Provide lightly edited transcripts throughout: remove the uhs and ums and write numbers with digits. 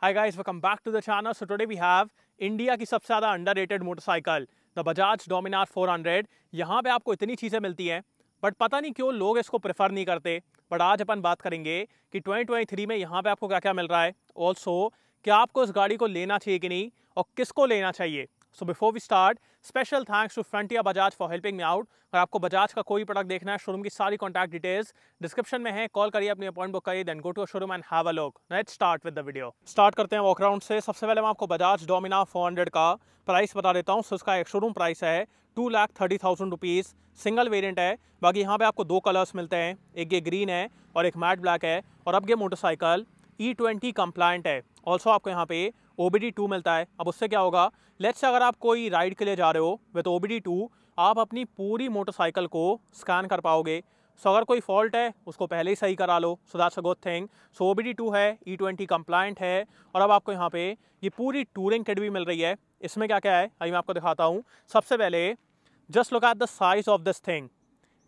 Hi guys, welcome back to the channel. So today we have India की सबसे ज़्यादा underrated motorcycle the Bajaj Dominar 400। यहाँ पे आपको इतनी चीज़ें मिलती हैं बट पता नहीं क्यों लोग इसको प्रेफर नहीं करते। बट आज अपन बात करेंगे कि 2023 में यहाँ पे आपको क्या क्या मिल रहा है, ऑल्सो क्या आपको इस गाड़ी को लेना चाहिए कि नहीं और किसको लेना चाहिए। So before we start, special thanks to frontier Bajaj for helping me out. अगर आपको बजाज का कोई प्रोडक्ट देखना है, शोरूम की सारी कॉन्टैक्ट डिटेल्स डिस्क्रिप्शन में है, कॉल करिए, अपनी अपॉइंटमेंट बुक करिए, then go to showroom and have a look. Let's start with the video. स्टार्ट करते हैं वॉकराउंड से। सबसे पहले मैं आपको बजाज डोमिनार 400 का प्राइस बता देता हूँ। सो इसका एक शोरूम प्राइस है 2,30,000 रुपीज़। सिंगल वेरिएंट है। बाकी यहाँ पे आपको दो कलर्स मिलते हैं, एक ये ग्रीन है और एक मैट ब्लैक है। और अब ये मोटरसाइकिल E20 कंप्लायंट है। ऑल्सो आपको यहाँ पे OBD2 मिलता है। अब उससे क्या होगा, लेट्स से अगर आप कोई राइड के लिए जा रहे हो विद OBD2, आप अपनी पूरी मोटरसाइकिल को स्कैन कर पाओगे। सो अगर कोई फॉल्ट है उसको पहले ही सही करा लो, so that's a good thing. So OBD2 है, E20 कंप्लायंट है। और अब आपको यहाँ पे ये पूरी टूरिंग किट भी मिल रही है। इसमें क्या क्या है अभी मैं आपको दिखाता हूँ। सबसे पहले just look at the size of this thing.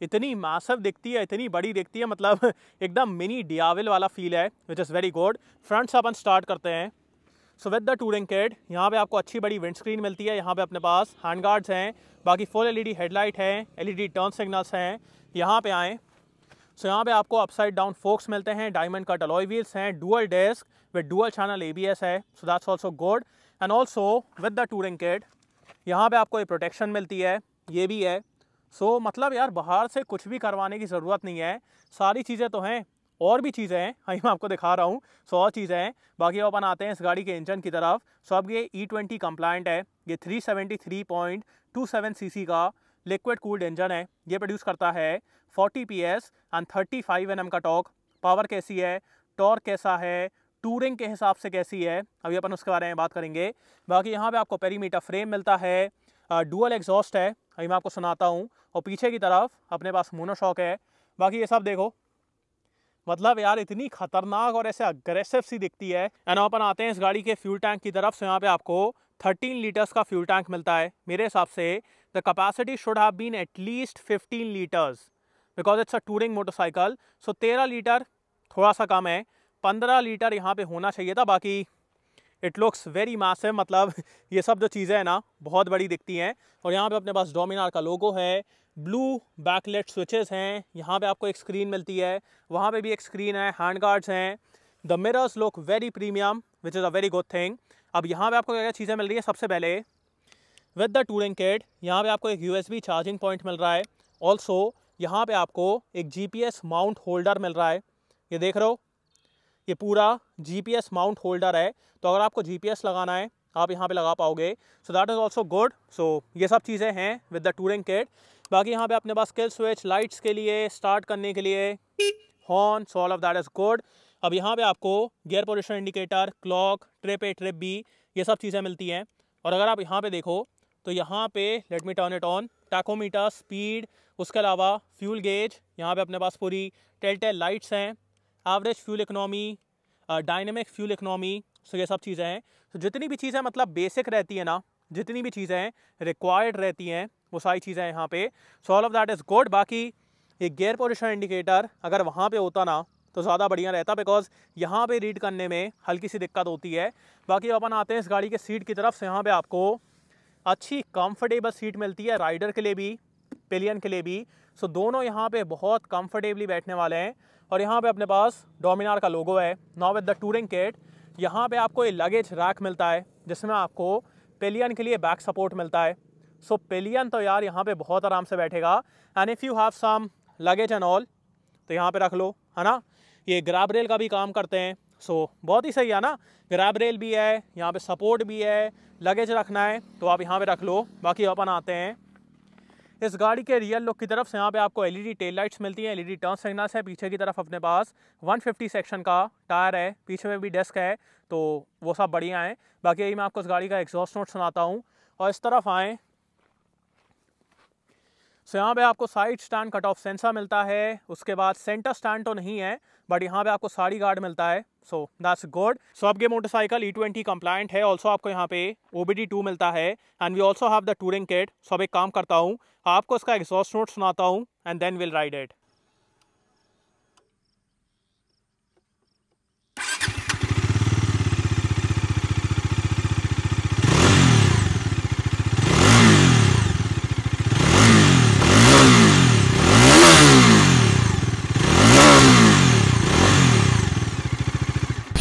इतनी मैसिव दिखती है, इतनी बड़ी दिखती है, मतलब एकदम मिनी डियाविल वाला फील है, which is very good. Front से अपन स्टार्ट करते हैं। So with the touring kit यहाँ पे आपको अच्छी बड़ी विंड स्क्रीन मिलती है। यहाँ पे अपने पास हैंड गार्ड्स हैं, बाकी फुल LED हेडलाइट है, LED टर्न सिग्नल्स हैं। यहाँ पे आएँ सो यहाँ पे आपको अपसाइड डाउन फोक्स मिलते हैं, डायमंड कट अलॉय व्हील्स हैं, dual disc with dual channel ABS है। So that's also good. And also with the touring kit यहाँ पे आपको ये प्रोटेक्शन मिलती है, ये भी है। सो मतलब यार बाहर से कुछ भी करवाने की ज़रूरत नहीं है, सारी चीज़ें तो हैं। और भी चीज़ें हैं, अभी मैं आपको दिखा रहा हूँ। सो और चीज़ें हैं। बाकी अपन आते हैं इस गाड़ी के इंजन की तरफ। सो अब ये E20 कंप्लायंट है। ये 373.27 cc का लिक्विड कूल्ड इंजन है। ये प्रोड्यूस करता है 40 PS एंड 35 Nm का टॉर्क। पावर कैसी है, टॉर्क कैसा है, टूरिंग के हिसाब से कैसी है, अभी अपन उसके बारे में बात करेंगे। बाकी यहाँ पे आपको पेरीमीटर फ्रेम मिलता है, डुअल एग्जॉस्ट है, अभी मैं आपको सुनाता हूँ। और पीछे की तरफ अपने पास मोनोशॉक है। बाकी ये सब देखो, मतलब यार इतनी खतरनाक और ऐसे अग्रेसिव सी दिखती है। एंड अपन आते हैं इस गाड़ी के फ्यूल टैंक की तरफ। से यहाँ पे आपको 13 लीटर्स का फ्यूल टैंक मिलता है। मेरे हिसाब से the capacity should have been at least 15 litres because it's a touring motorcycle. So 13 litre थोड़ा सा कम है, 15 लीटर यहाँ पे होना चाहिए था। बाकी इट लुक्स वेरी मैसिव, मतलब ये सब जो चीज़ें हैं ना बहुत बड़ी दिखती हैं। और यहाँ पे अपने पास डोमिनार का लोगो है, ब्लू बैकलेट स्विचेस हैं, यहाँ पे आपको एक स्क्रीन मिलती है, वहाँ पे भी एक स्क्रीन है, हैंड गार्ड्स हैं। The mirrors look very premium which is a very good thing. अब यहाँ पे आपको क्या क्या चीज़ें मिल रही है। सबसे पहले विद द टूरिंग किट यहाँ पे आपको एक USB चार्जिंग पॉइंट मिल रहा है। ऑल्सो यहाँ पे आपको एक GPS माउंट होल्डर मिल रहा है। ये देख रहे हो, ये पूरा GPS माउंट होल्डर है। तो अगर आपको GPS लगाना है आप यहाँ पे लगा पाओगे। So that is also good. So ये सब चीज़ें हैं विद द टूरिंग किट। बाकी यहाँ पे अपने पास किल स्विच, लाइट्स के लिए, स्टार्ट करने के लिए, horn, so all of that is good. अब यहाँ पे आपको gear position indicator, clock, trip A trip B, ये सब चीज़ें मिलती हैं। और अगर आप यहाँ पे देखो तो यहाँ पे let me turn it on, tachometer, speed, उसके अलावा फ्यूल गेज, यहाँ पे अपने पास पूरी टेल लाइट्स हैं, average fuel economy, dynamic fuel economy. So ये सब चीज़ें हैं। तो जितनी भी चीज़ें मतलब बेसिक रहती है ना, जितनी भी चीज़ें रिक्वायर्ड रहती हैं वो सारी चीज़ें हैं यहाँ पे। सो all of that is good. बाकी ये गियर पोजिशन इंडिकेटर अगर वहाँ पे होता ना तो ज़्यादा बढ़िया रहता, बिकॉज यहाँ पे रीड करने में हल्की सी दिक्कत होती है। बाकी अपन आते हैं इस गाड़ी के सीट की तरफ। से यहाँ पे आपको अच्छी कंफर्टेबल सीट मिलती है, राइडर के लिए भी, पिलियन के लिए भी। सो दोनों यहाँ पे बहुत कंफर्टेबली बैठने वाले हैं। और यहाँ पे अपने पास डोमिनार का लोगो है। Now with the touring kit यहाँ पे आपको ये लगेज रैक मिलता है जिसमें आपको पिलियन के लिए बैक सपोर्ट मिलता है। सो पिलियन तो यार यहाँ पे बहुत आराम से बैठेगा। And if you have some luggage and all तो यहाँ पे रख लो, है ना। ये ग्रैब रेल का भी काम करते हैं। सो बहुत ही सही है ना, ग्रैब रेल भी है, यहाँ पे सपोर्ट भी है, लगेज रखना है तो आप यहाँ पे रख लो। बाकी अपन आते हैं इस गाड़ी के रियल लुक की तरफ। से यहाँ पे आपको LED टेल लाइट्स मिलती हैं, LED टर्न सिग्नल्स है। पीछे की तरफ अपने पास 150 सेक्शन का टायर है, पीछे में भी डेस्क है, तो वो सब बढ़िया है। बाकी यही मैं आपको इस गाड़ी का एग्जॉस्ट नोट सुनाता हूँ। और इस तरफ आएँ सो यहाँ पे आपको side stand cut off sensor मिलता है। उसके बाद सेंटर स्टैंड तो नहीं है बट यहाँ पे आपको साड़ी गार्ड मिलता है। So that's good. सो अब ये मोटरसाइकिल E20 कंप्लायंट है। ऑल्सो आपको यहाँ पे OBD2 मिलता है and we also have the touring kit. So अब एक काम करता हूँ, आपको इसका एग्जॉस्ट नोट सुनाता हूँ and then will ride it.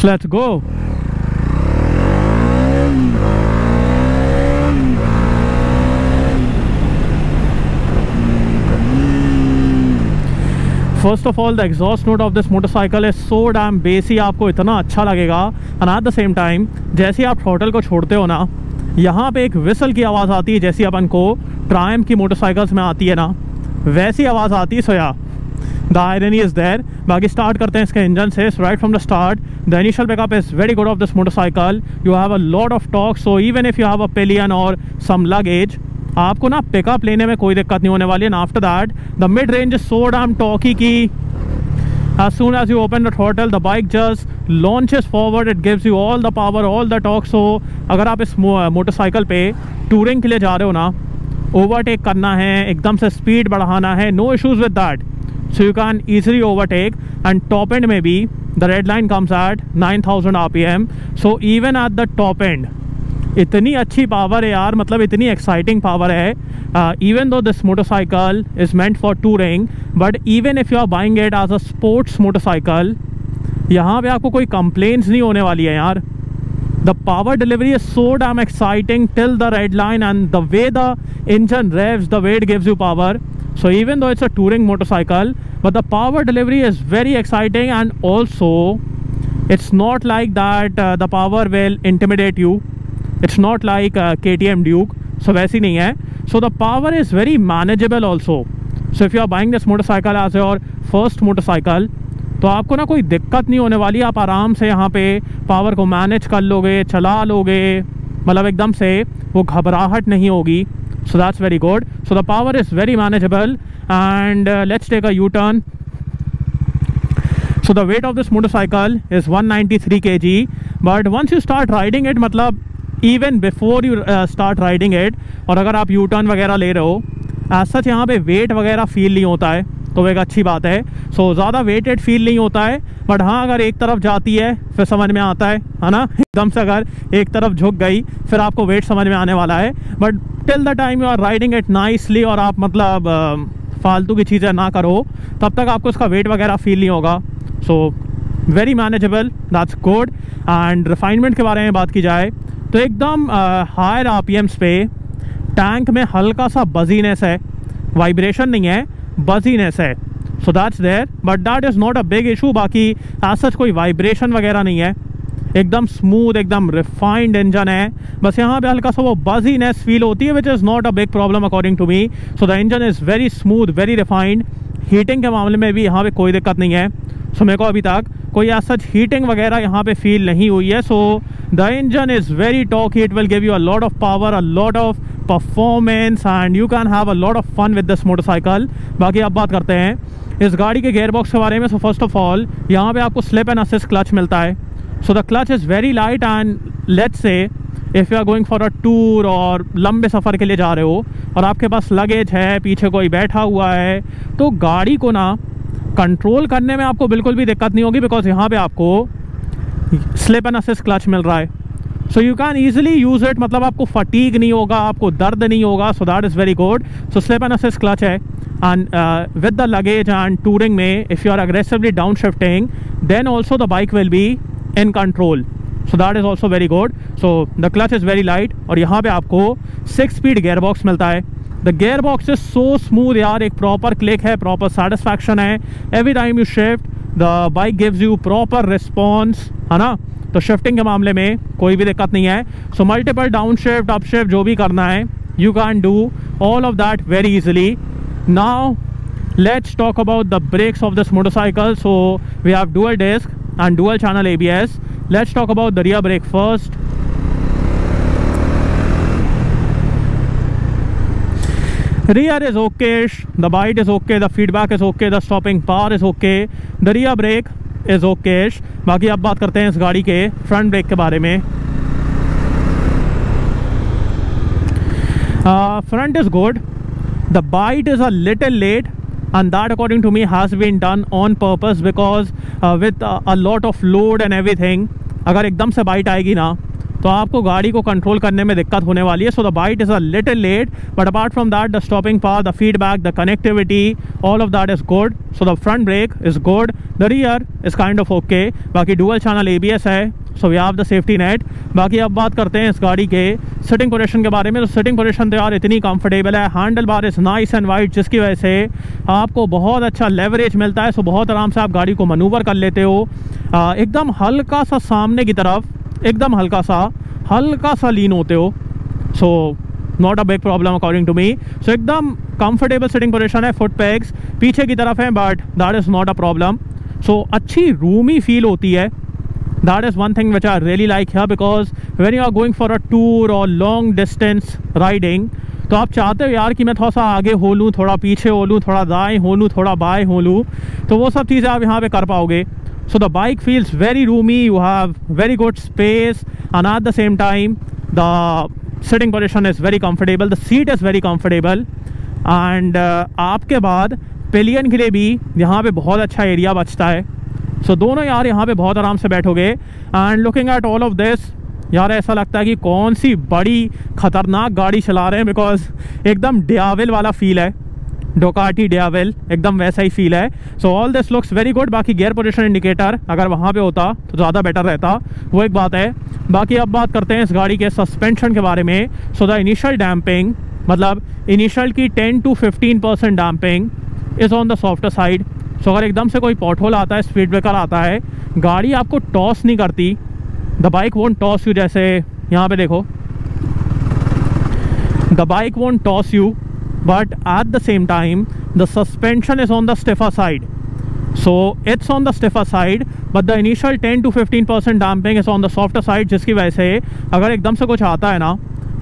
Let's go. First of all the exhaust note of this motorcycle is so damn bassy, आपको इतना अच्छा लगेगा। And at the same time जैसे आप थ्रॉटल को छोड़ते हो ना, यहाँ पे एक विसल की आवाज़ आती है, जैसी अपन को ट्रायम्फ की मोटरसाइकिल्स में आती है ना, वैसी आवाज़ आती है। सो या द आयरनी इज़ देयर। बाकी स्टार्ट करते हैं इसके इंजन से। Right from the start the initial backup is very good of this motorcycle. You have a lot of torque, so even if you have a pillion और सम luggage, आपको ना pickup लेने में कोई दिक्कत नहीं होने वाली है। After that the mid range is so dam talkie की as soon as you open the throttle the bike just launches forward, it gives you all the power, all the torque. So अगर आप इस motorcycle पे touring के लिए जा रहे हो ना, ओवरटेक करना है, एकदम से स्पीड बढ़ाना है, no issues with that, so you can easily overtake. And top end में भी the red line comes at 9000 RPM, so even at the top end इतनी अच्छी पावर है यार, मतलब इतनी एक्साइटिंग पावर है। Even though this motorcycle is meant for touring, but even if you are buying it as a sports motorcycle, यहाँ पे आपको कोई कंप्लेंट्स नहीं होने वाली है यार। The power delivery is so dam exciting till the red line, and the way the engine revs, the way it gives you power. So even though it's a touring motorcycle, but the power delivery is very exciting, and also it's not like that the power will intimidate you. It's not like KTM Duke, so वैसी नहीं है। So the power is very manageable also. So if you are buying this motorcycle as your first motorcycle, तो आपको ना कोई दिक्कत नहीं होने वाली, आप आराम से यहाँ पे पावर को मैनेज कर लोगे, चला लोगे, मतलब एकदम से वो घबराहट नहीं होगी। So that's very good. So the power is very manageable, and let's take a U-turn. So the weight of this motorcycle is 193 kg, but once you start riding it, मतलब even before you start riding it, और अगर आप U-turn वगैरह ले रहे हो, as such यहाँ पे वेट वगैरह फील नहीं होता है, तो एक अच्छी बात है। सो ज़्यादा वेटेड फील नहीं होता है, बट हाँ अगर एक तरफ जाती है फिर समझ में आता है ना, एकदम से अगर एक तरफ झुक गई फिर आपको वेट समझ में आने वाला है। But till the time you are riding it nicely, और आप मतलब फालतू की चीज़ें ना करो, तब तक आपको इसका वेट वगैरह फील नहीं होगा। So very manageable, that's good. And refinement के बारे में बात की जाए तो एकदम हायर RPMs पे टैंक में हल्का सा बजीनेस है, वाइब्रेशन नहीं है, बजीनेस है। So that's there, but that is not a big issue. बाकी एज सच कोई वाइब्रेशन वगैरह नहीं है, एकदम स्मूथ, एकदम रिफाइंड इंजन है। बस यहाँ पे हल्का सा वो बजीनेस फील होती है, which is not a big problem according to me. So the engine is very smooth, very refined. Heating के मामले में भी यहाँ पे कोई दिक्कत नहीं है। सो मेरे को अभी तक कोई एज सच हीटिंग वगैरह यहाँ पे फील नहीं हुई है। So the engine is very torquey, it will give you a lot of power, a lot of performance, and you can have a lot of fun with this motorcycle. बाकी अब बात करते हैं इस गाड़ी के गेयर बॉक्स के बारे में। सो फर्स्ट ऑफ ऑल यहाँ पे आपको स्लिप एंड असिस्ट क्लच मिलता है। So the clutch is very light, and let's say if you are going for a tour और लंबे सफ़र के लिए जा रहे हो और आपके पास लगेज है, पीछे कोई बैठा हुआ है, तो गाड़ी को ना कंट्रोल करने में आपको बिल्कुल भी दिक्कत नहीं होगी, बिकॉज यहाँ पे आपको स्लिप एंड असिस्ट क्लच मिल रहा है। So you can easily use it, मतलब आपको फटीग नहीं होगा, आपको दर्द नहीं होगा। So that is very good. So slip and assist clutch है, and with the luggage and touring में if you are aggressively down shifting, then also the bike will be in control. So that is also very good. So the clutch is very light, और यहाँ पे आपको 6 speed gear box मिलता है। The gear box is so smooth यार, एक proper click है, proper satisfaction है। Every time you shift the bike gives you proper response, है ना। तो शिफ्टिंग के मामले में कोई भी दिक्कत नहीं है। So multiple down shift, up shift जो भी करना है, you can do all of that very easily. Now let's talk about the brakes of this motorcycle. So we have dual disc and dual channel ABS. Let's talk about the rear brake first. Rear is okay-ish, the bite is okay, the feedback is okay, the stopping power is okay, the rear brake is okay-ish. बाकी अब बात करते हैं इस गाड़ी के front brake के बारे में। Front is good, the bite is a little late, and that according to me has been done on purpose, because with a lot of load and everything, अगर एकदम से बाइट आएगी ना तो तो आपको गाड़ी को कंट्रोल करने में दिक्कत होने वाली है. So the bite is a little late, but apart from that the stopping power, the feedback, the connectivity, all of that is good. So the front brake is good, the rear is kind of okay. बाकी dual channel ABS है, so we have the safety net. बाकी अब बात करते हैं इस गाड़ी के सिटिंग पोजीशन के बारे में. तो सिटिंग पोजीशन तो यार इतनी कंफर्टेबल है. Handle bar is nice and wide, जिसकी वजह से आपको बहुत अच्छा लेवरेज मिलता है. सो बहुत आराम से आप गाड़ी को मनूवर कर लेते हो. एकदम हल्का सा सामने की तरफ, एकदम हल्का सा लीन होते हो. So not a big problem according to me. So एकदम कंफर्टेबल सिटिंग पोजीशन है. फुट पैग्स पीछे की तरफ है, but that is not a problem. So अच्छी रूमी फील होती है. That is one thing which I really like here, because when you are going for a tour or long distance riding, तो आप चाहते हो यार कि मैं थोड़ा सा आगे हो लूँ, थोड़ा पीछे हो लूँ, थोड़ा दाएं हो लूँ, थोड़ा बाएं हो लूँ, तो वो सब चीज़ें आप यहाँ पे कर पाओगे. So the bike feels very roomy, you have very good space, and at the same time the sitting position is very comfortable, the seat is very comfortable, and आपके बाद पिलियन के लिए भी यहाँ पे बहुत अच्छा एरिया बचता है. सो दोनों यार यहाँ पे बहुत आराम से बैठोगे. And looking at all of this, यार ऐसा लगता है कि कौन सी बड़ी ख़तरनाक गाड़ी चला रहे हैं, बिकॉज एकदम डियाविल वाला फील है. डोकाटी डियाविल एकदम वैसा ही फील है. So all this looks very good. बाकी गियर पोजीशन इंडिकेटर अगर वहाँ पे होता तो ज़्यादा बेटर रहता, वो एक बात है. बाकी अब बात करते हैं इस गाड़ी के सस्पेंशन के बारे में. सो द इनिशियल डैम्पिंग, मतलब इनिशियल की 10 to 15% damping is on the softer side. So अगर एकदम से कोई पॉटहोल आता है, स्पीड ब्रेकर आता है, गाड़ी आपको टॉस नहीं करती. The bike won't toss you. जैसे यहाँ पे देखो, the bike won't toss you, but at the same time the suspension is on the stiffer side. So it's on the stiffer side, but the initial 10 to 15% damping is on the softer side, जिसकी वजह से अगर एकदम से कुछ आता है ना,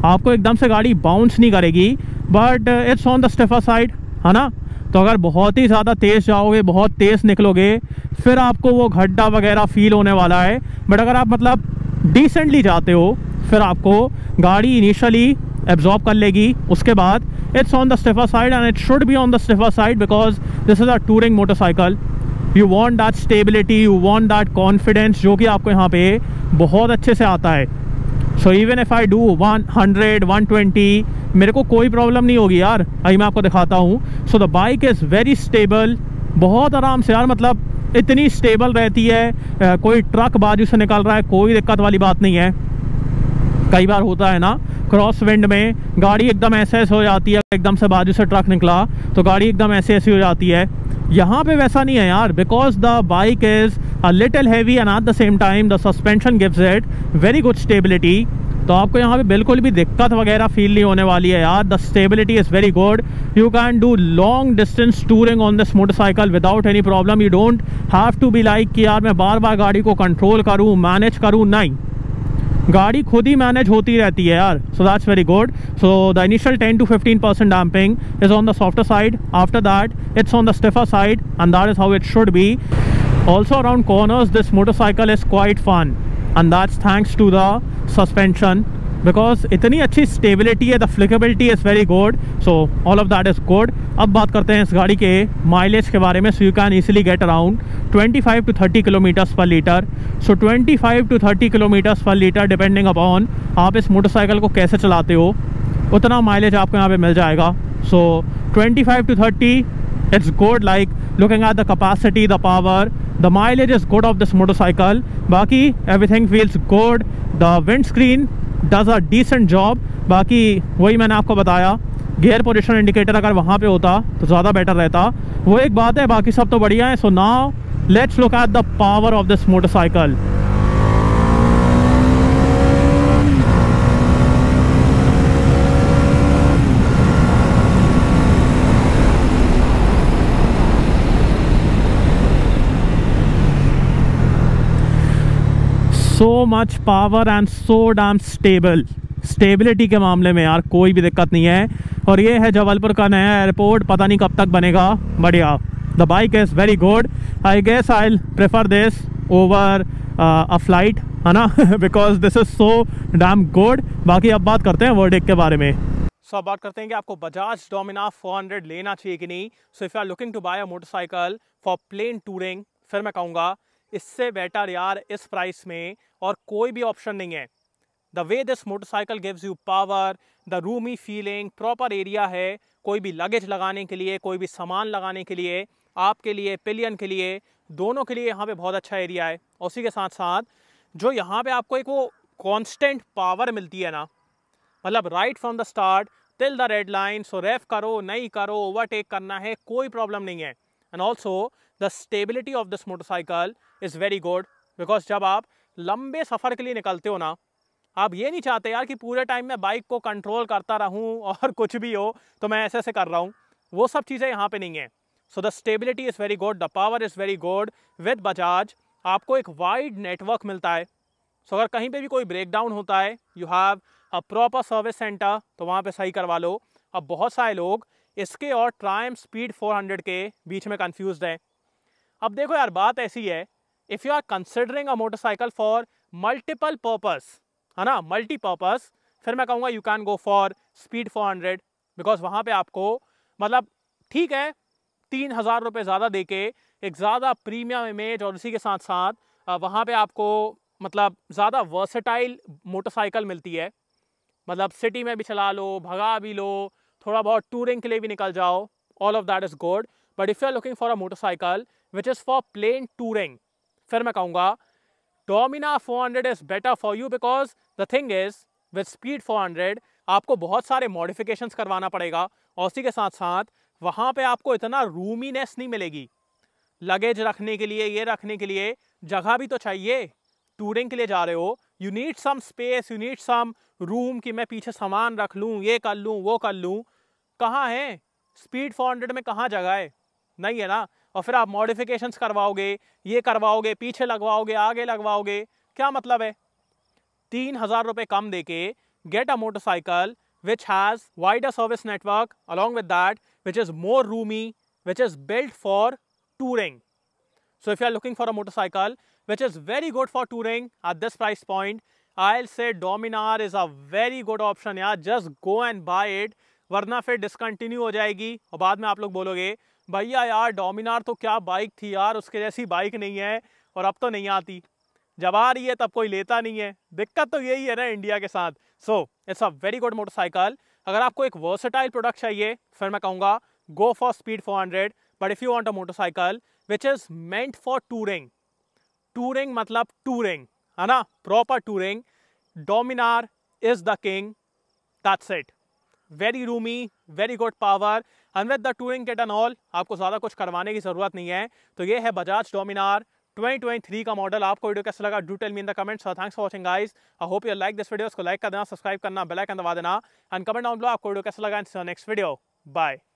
आपको एकदम से गाड़ी बाउंस नहीं करेगी, but it's on the stiffer side, है ना. तो अगर बहुत ही ज़्यादा तेज़ जाओगे, बहुत तेज़ निकलोगे, फिर आपको वो गड्ढा वगैरह फील होने वाला है. बट अगर आप मतलब डिसेंटली जाते हो, फिर आपको गाड़ी इनिशियली एब्जॉर्ब कर लेगी. उसके बाद it's on the stiffer side, and it should be on the stiffer side, because this is a touring motorcycle. You want that stability, you want that confidence, जो कि आपको यहाँ पे बहुत अच्छे से आता है. So even if I do 100, 120, मेरे को कोई प्रॉब्लम नहीं होगी यार. अभी मैं आपको दिखाता हूँ. So the bike is very stable, बहुत आराम से यार, मतलब इतनी स्टेबल रहती है. कोई ट्रक बाजू से निकल रहा है, कोई दिक्कत वाली बात नहीं है. कई बार होता है ना, क्रॉस विंड में गाड़ी एकदम ऐसे हो जाती है, एकदम से बाजू से ट्रक निकला तो गाड़ी एकदम ऐसे हो जाती है. यहाँ पे वैसा नहीं है यार, because the bike is a little heavy, and at the same time the suspension gives it very good stability. तो आपको यहाँ पे बिल्कुल भी दिक्कत वगैरह फील नहीं होने वाली है यार. The stability is very good. You can do long distance touring on this motorcycle without any problem. You don't have to be like कि यार मैं बार बार गाड़ी को कंट्रोल करूँ, मैनेज करूँ. नहीं, गाड़ी खुद ही मैनेज होती रहती है यार. So that's very good. So the initial 10 to 15% damping is on the softer side. After that it's on the stiffer side, and that is how it should be. Also around corners this motorcycle is quite fun, and that's thanks to the suspension, because इतनी अच्छी stability है. The flickability is very good. So all of that is good. अब बात करते हैं इस गाड़ी के माइलेज के बारे में. सो you can easily get around 25 to 30 kilometres पर लीटर. सो 25 to 30 किलोमीटर्स पर लीटर, डिपेंडिंग अपॉन आप इस मोटरसाइकिल को कैसे चलाते हो, उतना माइलेज आपको यहाँ पे मिल जाएगा. सो 25 to 30, it's good. Like looking at the capacity, the power, the mileage is good of this motorcycle. Baki everything feels good. The windscreen does a decent job. बाकी वही मैंने आपको बताया, गियर पोजीशन इंडिकेटर अगर वहाँ पे होता तो ज़्यादा बेटर रहता, वो एक बात है. बाकी सब तो बढ़िया है. So now let's look at the power of this motorcycle. So much power and so damn stable. Stability के मामले में यार कोई भी दिक्कत नहीं है. और ये है जबलपुर का नया एयरपोर्ट, पता नहीं कब तक बनेगा. बढ़िया, the bike is very good. I guess I will prefer this over a flight, है ना, because this is so damn good. बाकी अब बात करते हैं वर्डिक्ट के बारे में. सो अब बात करते हैं कि आपको बजाज डोमिनार 400 लेना चाहिए कि नहीं. So if you are looking to buy a motorcycle for plain touring, फिर मैं कहूँगा इससे बेटर यार इस प्राइस में और कोई भी ऑप्शन नहीं है. The way this motorcycle gives you power, the Rumi feeling, proper area है कोई भी लगेज लगाने के लिए, कोई भी सामान लगाने के लिए, आपके लिए, पिलियन के लिए, दोनों के लिए यहाँ पे बहुत अच्छा एरिया है। उसी के साथ साथ जो यहाँ पे आपको एक वो कांस्टेंट पावर मिलती है ना, मतलब right from the start till the red line, so rev करो नहीं करो, ओवरटेक करना है, कोई प्रॉब्लम नहीं है। And also the stability of this motorcycle is very good, because जब आप लंबे सफ़र के लिए निकलते हो ना, आप ये नहीं चाहते यार कि पूरे टाइम मैं बाइक को कंट्रोल करता रहूं और कुछ भी हो तो मैं ऐसे ऐसे कर रहा हूँ, वो सब चीज़ें यहाँ पे नहीं है। So the stability is very good, the power is very good. With Bajaj आपको एक वाइड नेटवर्क मिलता है। सो अगर कहीं पे भी कोई ब्रेकडाउन होता है, you have a proper service centre, तो वहाँ पे सही करवा लो। अब बहुत सारे लोग इसके और ट्रायम्फ स्पीड 400 के बीच में कन्फ्यूज्ड हैं। अब देखो यार, बात ऐसी है, if you are considering a motorcycle for multiple purpose, है ना, मल्टीपर्पस, फिर मैं कहूँगा you can go for speed 400, because वहाँ पे आपको मतलब ठीक है 3,000 रुपये ज़्यादा दे के एक ज़्यादा प्रीमियम इमेज, और उसी के साथ साथ वहाँ पे आपको मतलब ज़्यादा वर्सेटाइल मोटरसाइकिल मिलती है। मतलब सिटी में भी चला लो, भगा भी लो, थोड़ा बहुत टूरिंग के लिए भी निकल जाओ, all of that is good. But if you are looking for a motorcycle which is for plain touring, फिर मैं कहूँगा Dominar 400 is better for you, because the thing is with Speed 400 आपको बहुत सारे मॉडिफिकेशंस करवाना पड़ेगा, और उसी के साथ साथ वहाँ पे आपको इतना रूमीनेस नहीं मिलेगी। लगेज रखने के लिए, ये रखने के लिए जगह भी तो चाहिए। टूरिंग के लिए जा रहे हो, you need some space, you need some room कि मैं पीछे सामान रख लूँ, ये कर लूँ, वो कर लूँ। कहाँ है स्पीड 400 में, कहाँ जगह है? नहीं है ना। और फिर आप मॉडिफिकेशंस करवाओगे, ये करवाओगे, पीछे लगवाओगे, आगे लगवाओगे, क्या मतलब है? 3,000 रुपये कम देके get a motorcycle which has wider service network along with that, which is more Rumi, which is built for touring. So if you are looking for a motorcycle which is very good for touring at this price point, I'll say Dominar is a very good option यार, just go and buy it, वरना फिर discontinue हो जाएगी और बाद में आप लोग बोलोगे भैया यार डोमिनार तो क्या बाइक थी यार, उसके जैसी बाइक नहीं है और अब तो नहीं आती। जब आ रही है तब कोई लेता नहीं है। दिक्कत तो यही है ना इंडिया के साथ। So it's a very good motorcycle. अगर आपको एक वर्सेटाइल प्रोडक्ट चाहिए, फिर मैं कहूँगा गो for speed 400। But if you want a motorcycle which is meant for touring, touring मतलब टूरिंग, है ना, proper touring, Dominar is the king, that's it. Very Rumi, very good power, and with the touring kit and all, आपको ज़्यादा कुछ करवाने की ज़रूरत नहीं है। तो ये है बजाज डोमिनार 2023 का मॉडल। आपको वीडियो कैसा लगा, do tell me in the comments. Thanks for watching guys, I hope you like this video. इसको लाइक कर देना, सब्सक्राइब करना, बेल आइकन दबा देना, एंड कमेंट डाउन बिलो आपको वीडियो कैसा लगा। In next video, bye.